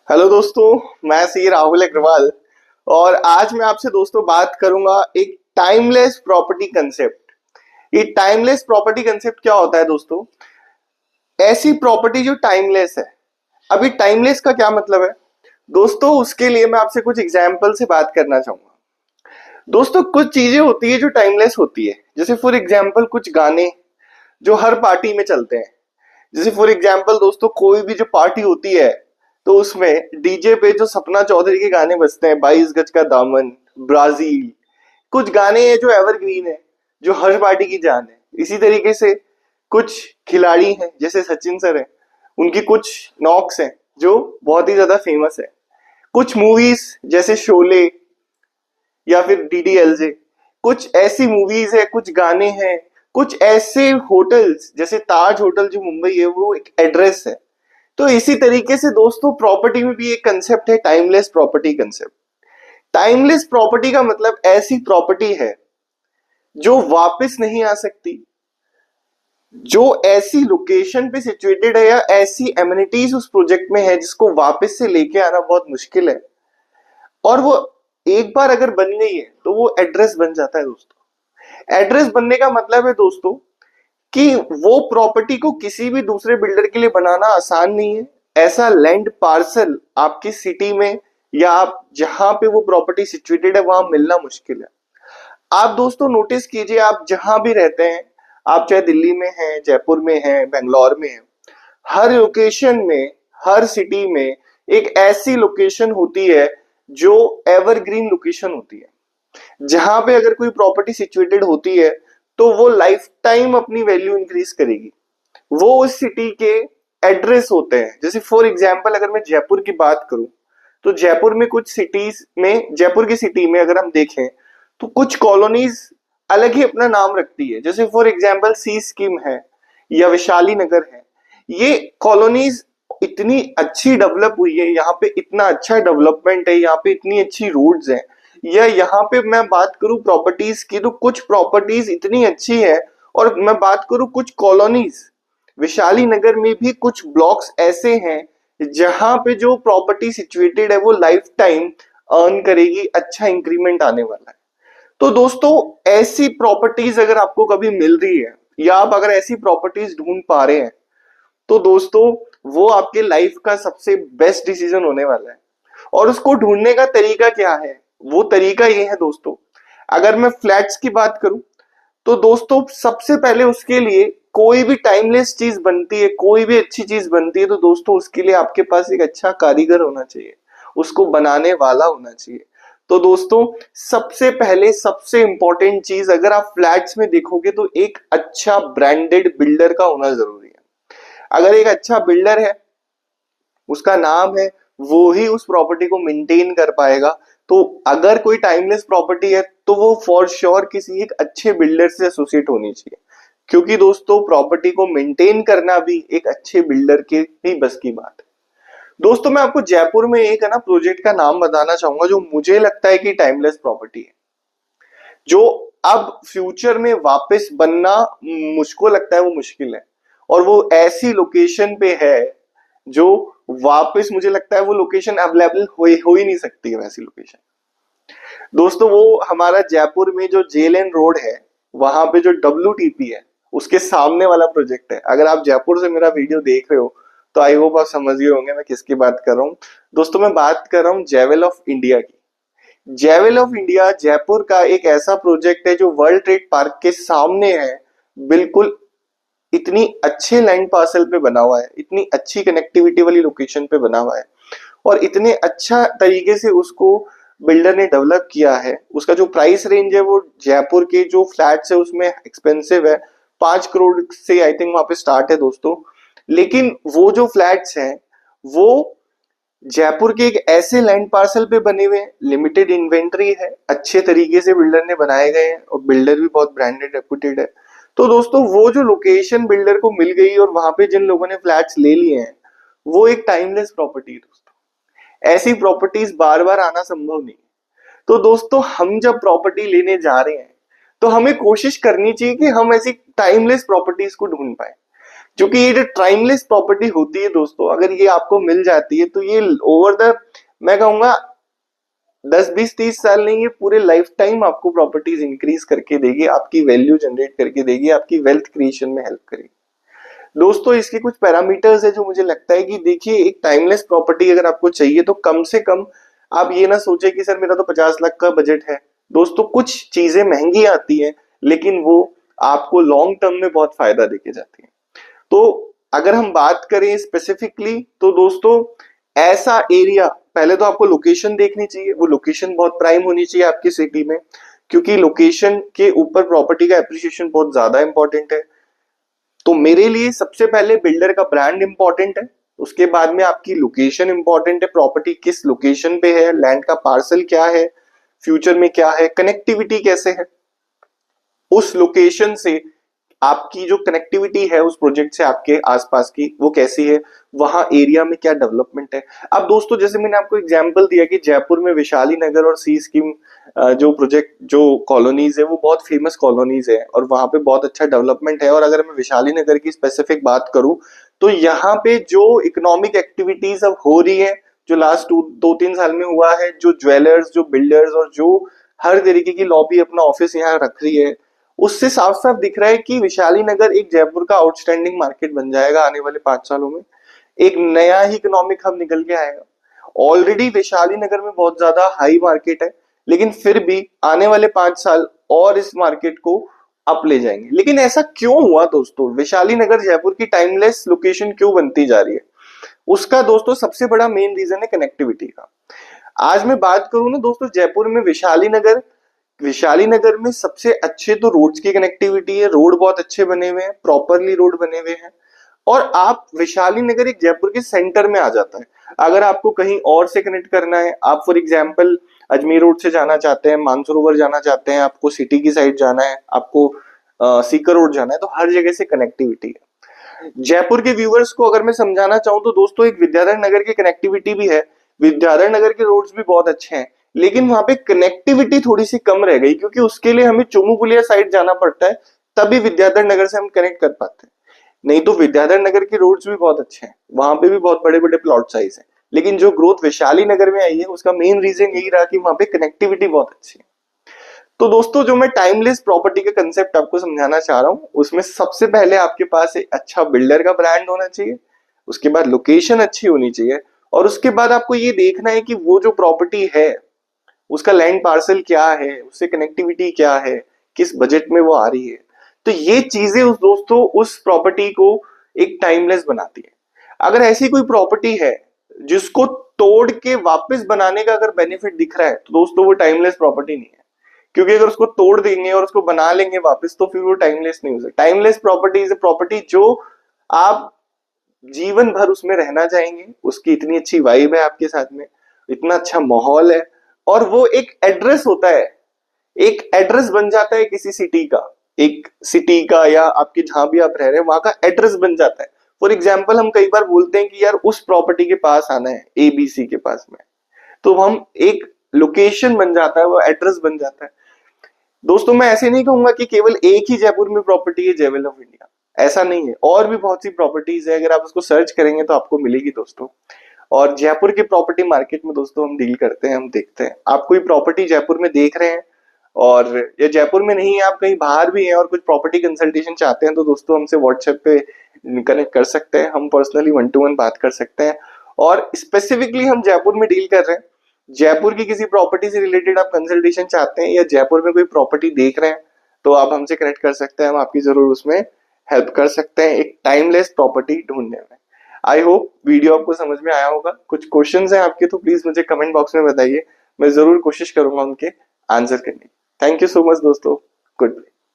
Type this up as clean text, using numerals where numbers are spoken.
Hello दोस्तों। मैं सी राहुल अग्रवाल और आज मैं आपसे दोस्तों बात करूंगा एक टाइमलेस प्रॉपर्टी कंसेप्ट। ये टाइमलेस प्रॉपर्टी कंसेप्ट क्या होता है दोस्तों? ऐसी प्रॉपर्टी जो टाइमलेस है। अभी टाइमलेस का क्या मतलब है दोस्तों? उसके लिए मैं आपसे कुछ एग्जाम्पल से बात करना चाहूंगा। दोस्तों कुछ चीजें होती है जो टाइमलेस होती है, जैसे फॉर एग्जाम्पल कुछ गाने जो हर पार्टी में चलते हैं। जैसे फॉर एग्जाम्पल दोस्तों कोई भी जो पार्टी होती है तो उसमें डीजे पे जो सपना चौधरी के गाने बजते हैं, 22 गज का दामन, ब्राजील, कुछ गाने हैं जो एवरग्रीन है, जो हर पार्टी की जान है। इसी तरीके से कुछ खिलाड़ी हैं जैसे सचिन सर हैं, उनकी कुछ नॉक्स हैं जो बहुत ही ज्यादा फेमस है। कुछ मूवीज जैसे शोले या फिर डीडीएलजे, कुछ ऐसी मूवीज है, कुछ गाने हैं, कुछ ऐसे होटल्स जैसे ताज होटल जो मुंबई है वो एक एड्रेस है। तो इसी तरीके से दोस्तों प्रॉपर्टी में भी एक कंसेप्ट है timeless property concept. Timeless property का मतलब ऐसी प्रॉपर्टी है जो वापस नहीं आ सकती, जो ऐसी लोकेशन पे सिचुएटेड है या ऐसी एमिनिटीज उस प्रोजेक्ट में है जिसको वापस से लेके आना बहुत मुश्किल है, और वो एक बार अगर बन गई है तो वो एड्रेस बन जाता है दोस्तों। एड्रेस बनने का मतलब है दोस्तों कि वो प्रॉपर्टी को किसी भी दूसरे बिल्डर के लिए बनाना आसान नहीं है। ऐसा लैंड पार्सल आपकी सिटी में या आप जहां पे वो प्रॉपर्टी सिचुएटेड है वहां मिलना मुश्किल है। आप दोस्तों नोटिस कीजिए, आप जहां भी रहते हैं, आप चाहे दिल्ली में हैं, जयपुर में हैं, बेंगलोर में हैं, हर लोकेशन में, हर सिटी में एक ऐसी लोकेशन होती है जो एवरग्रीन लोकेशन होती है, जहां पे अगर कोई प्रॉपर्टी सिचुएटेड होती है तो वो लाइफ टाइम अपनी वैल्यू इंक्रीज करेगी। वो उस सिटी के एड्रेस होते हैं। जैसे फॉर एग्जांपल अगर मैं जयपुर की बात करूं तो जयपुर में कुछ सिटीज में, जयपुर की सिटी में अगर हम देखें तो कुछ कॉलोनीज अलग ही अपना नाम रखती है। जैसे फॉर एग्जांपल सी स्कीम है या वैशाली नगर है। ये कॉलोनीज इतनी अच्छी डेवलप हुई है, यहाँ पे इतना अच्छा डेवलपमेंट है, यहाँ पे इतनी अच्छी रोड्स हैं, या यहाँ पे मैं बात करूं प्रॉपर्टीज की तो कुछ प्रॉपर्टीज इतनी अच्छी है। और मैं बात करूं कुछ कॉलोनीज, विशाली नगर में भी कुछ ब्लॉक्स ऐसे हैं जहां पे जो प्रॉपर्टी सिचुएटेड है वो लाइफ टाइम अर्न करेगी, अच्छा इंक्रीमेंट आने वाला है। तो दोस्तों ऐसी प्रॉपर्टीज अगर आपको कभी मिल रही है या आप अगर ऐसी प्रॉपर्टीज ढूंढ पा रहे हैं तो दोस्तों वो आपके लाइफ का सबसे बेस्ट डिसीजन होने वाला है। और उसको ढूंढने का तरीका क्या है? वो तरीका ये है दोस्तों, अगर मैं फ्लैट्स की बात करूं तो दोस्तों सबसे पहले उसके लिए कोई भी टाइमलेस चीज बनती है, कोई भी अच्छी चीज बनती है तो दोस्तों उसके लिए आपके पास एक अच्छा कारीगर होना चाहिए, उसको बनाने वाला होना चाहिए। तो दोस्तों सबसे पहले सबसे इंपॉर्टेंट चीज अगर आप फ्लैट्स में देखोगे तो एक अच्छा ब्रांडेड बिल्डर का होना जरूरी है। अगर एक अच्छा बिल्डर है, उसका नाम है, वो ही उस प्रॉपर्टी को मेंटेन कर पाएगा। तो अगर कोई टाइमलेस प्रॉपर्टी है तो वो फॉर श्योर किसी एक अच्छे बिल्डर से एसोसिएट होनी चाहिए, क्योंकि दोस्तों प्रॉपर्टी को मेंटेन करना भी एक अच्छे बिल्डर के ही बस की बात है। दोस्तों मैं आपको जयपुर में एक है ना प्रोजेक्ट का नाम बताना चाहूंगा जो मुझे लगता है कि टाइमलेस प्रॉपर्टी है, जो अब फ्यूचर में वापस बनना मुझको लगता है वो मुश्किल है। और वो ऐसी लोकेशन पे है जो वापस मुझे लगता है वो लोकेशन अवेलेबल हो ही नहीं सकती है वैसी लोकेशन। दोस्तों वो हमारा जयपुर में जो जेएलएन रोड है, वहां पे जो डब्ल्यूटीपी है उसके सामने वाला प्रोजेक्ट है। अगर आप जयपुर से मेरा वीडियो देख रहे हो तो आई होप आप समझ गए होंगे मैं किसकी बात कर रहा हूँ। दोस्तों मैं बात कर रहा हूँ जेवेल ऑफ इंडिया की। जेवेल ऑफ इंडिया जयपुर का एक ऐसा प्रोजेक्ट है जो वर्ल्ड ट्रेड पार्क के सामने है, बिल्कुल इतनी अच्छे लैंड पार्सल पे बना हुआ है, इतनी अच्छी कनेक्टिविटी वाली लोकेशन पे बना हुआ है, और इतने अच्छा तरीके से उसको बिल्डर ने डेवलप किया है। उसका जो प्राइस रेंज है वो जयपुर के जो फ्लैट्स है उसमें एक्सपेंसिव है, 5 करोड़ से आई थिंक वहां पे स्टार्ट है दोस्तों। लेकिन वो जो फ्लैट्स हैं वो जयपुर के एक ऐसे लैंड पार्सल पे बने हुए हैं, लिमिटेड इन्वेंट्री है, अच्छे तरीके से बिल्डर ने बनाए गए हैं और बिल्डर भी बहुत ब्रांडेड रेपुटेड है। तो दोस्तों वो जो लोकेशन बिल्डर को मिल गई और वहां पे जिन लोगों ने फ्लैट्स ले लिए हैं वो एक टाइमलेस प्रॉपर्टी है दोस्तों। ऐसी प्रॉपर्टीज बार बार आना संभव नहीं है। तो दोस्तों हम जब प्रॉपर्टी लेने जा रहे हैं तो हमें कोशिश करनी चाहिए कि हम ऐसी टाइमलेस प्रॉपर्टीज को ढूंढ पाए, क्योंकि ये जो टाइमलेस प्रॉपर्टी होती है दोस्तों, अगर ये आपको मिल जाती है तो ये ओवर द, मैं कहूंगा 10 20 30 साल नहीं, ये पूरे लाइफ टाइम आपको प्रॉपर्टीज इंक्रीज करके देगी, आपकी वैल्यू जनरेट करके देगी, आपकी वेल्थ क्रिएशन में हेल्प करेगी। दोस्तों इसके कुछ पैरामीटर्स है जो मुझे लगता है कि देखिए, एक टाइमलेस प्रॉपर्टी अगर आपको चाहिए तो कम से कम आप ये ना सोचे कि सर मेरा तो 50 लाख का बजट है। दोस्तों कुछ चीजें महंगी आती हैं लेकिन वो आपको लॉन्ग टर्म में बहुत फायदा देके जाती है। तो अगर हम बात करें स्पेसिफिकली तो दोस्तों ऐसा एरिया, पहले तो आपको लोकेशन देखनी चाहिए, वो लोकेशन बहुत प्राइम होनी चाहिए आपकी सिटी में, क्योंकि लोकेशन के ऊपर प्रॉपर्टी का एप्रिसिएशन बहुत ज्यादा इंपॉर्टेंट है। तो मेरे लिए सबसे पहले बिल्डर का ब्रांड इंपॉर्टेंट है, उसके बाद में आपकी लोकेशन इंपॉर्टेंट है, प्रॉपर्टी किस लोकेशन पे है, लैंड का पार्सल क्या है, फ्यूचर में क्या है, कनेक्टिविटी कैसे है, उस लोकेशन से आपकी जो कनेक्टिविटी है उस प्रोजेक्ट से आपके आसपास की वो कैसी है, वहां एरिया में क्या डेवलपमेंट है। अब दोस्तों जैसे मैंने आपको एग्जांपल दिया कि जयपुर में वैशाली नगर और सी स्कीम जो प्रोजेक्ट जो कॉलोनीज है वो बहुत फेमस कॉलोनीज है और वहां पे बहुत अच्छा डेवलपमेंट है। और अगर मैं वैशाली नगर की स्पेसिफिक बात करूं तो यहाँ पे जो इकोनॉमिक एक्टिविटीज अब हो रही है, जो लास्ट 2 3 साल में हुआ है, जो ज्वेलर्स, जो बिल्डर्स और जो हर तरीके की लॉबी अपना ऑफिस यहाँ रख रही है, उससे साफ साफ दिख रहा है कि विशाली नगर एक जयपुर का आउटस्टैंडिंग मार्केट बन जाएगा आने वाले 5 सालों में। एक नया ही इकोनॉमिक हब निकल के आएगा। ऑलरेडी वैशाली नगर में बहुत ज्यादा हाई मार्केट है, लेकिन फिर भी आने वाले 5 साल और इस मार्केट को अप ले जाएंगे। लेकिन ऐसा क्यों हुआ दोस्तों, वैशाली नगर जयपुर की टाइमलेस लोकेशन क्यों बनती जा रही है? उसका दोस्तों सबसे बड़ा मेन रीजन है कनेक्टिविटी का। आज मैं बात करूं ना दोस्तों, जयपुर में विशाली नगर में सबसे अच्छे तो रोड्स की कनेक्टिविटी है, रोड बहुत अच्छे बने हुए हैं, प्रॉपरली रोड बने हुए हैं। और आप विशाली नगर एक जयपुर के सेंटर में आ जाता है। अगर आपको कहीं और से कनेक्ट करना है, आप फॉर एग्जांपल अजमेर रोड से जाना चाहते हैं, मानसरोवर जाना चाहते हैं, आपको सिटी की साइड जाना है, आपको सीकर रोड जाना है, तो हर जगह से कनेक्टिविटी है। जयपुर के व्यूअर्स को अगर मैं समझाना चाहूँ तो दोस्तों एक विद्याधर नगर की कनेक्टिविटी भी है, विद्याधर नगर के रोड्स भी बहुत अच्छे हैं, लेकिन वहां पे कनेक्टिविटी थोड़ी सी कम रह गई, क्योंकि उसके लिए हमें चुमुपुलिया साइड जाना पड़ता है, तभी विद्याधर नगर से हम कनेक्ट कर पाते हैं। नहीं तो विद्याधर नगर के रोड्स भी बहुत अच्छे हैं, वहां पे भी बहुत बड़े बड़े प्लॉट साइज है, लेकिन जो ग्रोथ वैशाली नगर में आई है उसका मेन रीजन यही रहा कि वहां पे कनेक्टिविटी बहुत अच्छी है। तो दोस्तों जो मैं टाइमलेस प्रॉपर्टी का कंसेप्ट आपको समझाना चाह रहा हूँ, उसमें सबसे पहले आपके पास एक अच्छा बिल्डर का ब्रांड होना चाहिए, उसके बाद लोकेशन अच्छी होनी चाहिए, और उसके बाद आपको ये देखना है कि वो जो प्रॉपर्टी है उसका लैंड पार्सल क्या है, उससे कनेक्टिविटी क्या है, किस बजट में वो आ रही है। तो ये चीजें उस दोस्तों उस प्रॉपर्टी को एक टाइमलेस बनाती है। अगर ऐसी कोई प्रॉपर्टी है जिसको तोड़ के वापस बनाने का अगर बेनिफिट दिख रहा है तो दोस्तों वो टाइमलेस प्रॉपर्टी नहीं है, क्योंकि अगर उसको तोड़ देंगे और उसको बना लेंगे वापस तो फिर वो टाइमलेस नहीं हो सकता। Timeless property is a property जो आप जीवन भर उसमें रहना चाहेंगे, उसकी इतनी अच्छी वाइब है आपके साथ में, इतना अच्छा माहौल है, और वो एक एड्रेस होता है, एक एड्रेस बन जाता है किसी सिटी का, एक सिटी का या आपके जहां भी आप रह रहे हैं वहां का एड्रेस बन जाता है। फॉर एग्जाम्पल हम कई बार बोलते हैं कि यार उस प्रॉपर्टी के पास आना है, एबीसी के पास में, तो हम एक लोकेशन बन जाता है, वो एड्रेस बन जाता है। दोस्तों मैं ऐसे नहीं कहूंगा कि केवल एक ही जयपुर में प्रॉपर्टी है जेवेल ऑफ इंडिया, ऐसा नहीं है, और भी बहुत सी प्रॉपर्टीज है, अगर आप उसको सर्च करेंगे तो आपको मिलेगी दोस्तों। और जयपुर के प्रॉपर्टी मार्केट में दोस्तों हम डील करते हैं, हम देखते हैं आप कोई प्रॉपर्टी जयपुर में देख रहे हैं और ये जयपुर में नहीं है, आप कहीं बाहर भी हैं और कुछ प्रॉपर्टी कंसल्टेशन चाहते हैं तो दोस्तों हमसे व्हाट्सएप पे कनेक्ट कर सकते हैं, हम पर्सनली 1-to-1 बात कर सकते हैं। और स्पेसिफिकली हम जयपुर में डील कर रहे हैं, जयपुर की किसी प्रॉपर्टी से रिलेटेड आप कंसल्टेशन चाहते हैं या जयपुर में कोई प्रॉपर्टी देख रहे हैं तो आप हमसे कनेक्ट कर सकते हैं, हम आपकी जरूर उसमें हेल्प कर सकते हैं एक टाइमलेस प्रॉपर्टी ढूंढने में। आई होप वीडियो आपको समझ में आया होगा। कुछ क्वेश्चंस हैं आपके तो प्लीज मुझे कमेंट बॉक्स में बताइए, मैं जरूर कोशिश करूंगा उनके आंसर करने की। थैंक यू सो मच दोस्तों, गुड डे।